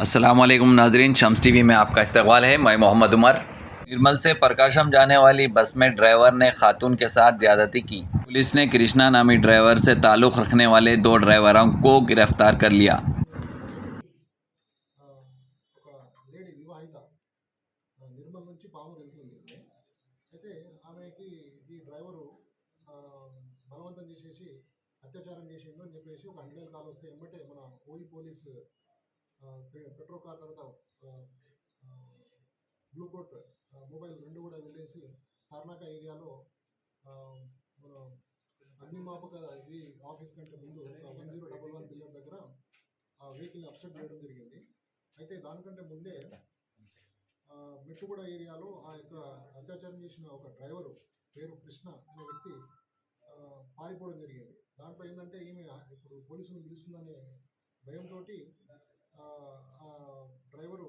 अस्सलामुअलैकुम नाजरीन, शम्स टीवी में आपका इस्तकबाल है। मैं मोहम्मद उमर। निर्मल से प्रकाशम जाने वाली बस में ड्राइवर ने खातून के साथ ज्यादती की। पुलिस ने कृष्णा नामी ड्राइवर से ताल्लुक़ रखने वाले 2 ड्राइवरों को गिरफ्तार कर लिया। ఒక లేడీ వివాహిత నిర్మల్ నుంచి పాము వెళ్తుంది. అయితే ఆమెకి ఈ డ్రైవరు బలవంతం చేసేసి అత్యాచారం చేసిండు అని చెప్పేసి ఒక 100 కాల్ వస్తే ఎమ్మటే మన ఓయి పోలీస్ పెట్రోల్ కార్ తర్వాత బ్లూ కోట్ మొబైల్ రెండు కూడా వెళ్ళేసి తార్నాక ఏరియాలో మన అగ్నిమాపక ఇది ఆఫీస్ కంటే ముందు 1011 బిలియన్ దగ్గర ఆ వెహికల్ని అబ్స్ట్రక్ట్ చేయడం జరిగింది. అయితే దానికంటే ముందే మెట్టుగూడ ఏరియాలో ఆ యొక్క అత్యాచారం చేసిన ఒక డ్రైవరు పేరు కృష్ణ అనే వ్యక్తి పారిపోవడం జరిగింది. దాంట్లో ఏంటంటే ఈమె ఇప్పుడు పోలీసులను పిలుస్తుందనే భయంతో ఆ డ్రైవరు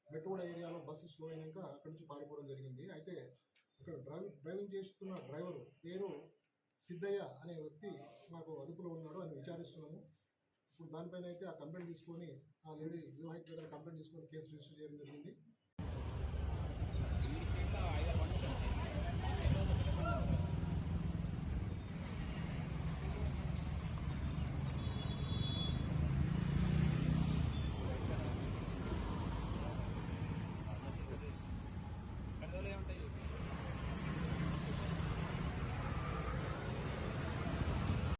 మెట్టుగూడ ఏరియాలో బస్సు స్లో అయినాక అక్కడి నుంచి పారిపోవడం జరిగింది. అయితే ఇక్కడ డ్రైవింగ్ చేస్తున్న డ్రైవరు పేరు సిద్ధయ్య అనే వ్యక్తి మాకు అదుపులో ఉన్నాడు అని విచారిస్తున్నాము. ఇప్పుడు దానిపైన అయితే ఆ కంప్లైంట్ తీసుకొని ఆ లేడీ వివాహిత దగ్గర కంప్లైంట్ తీసుకొని కేసు రిజిస్టర్ చేయడం జరిగింది.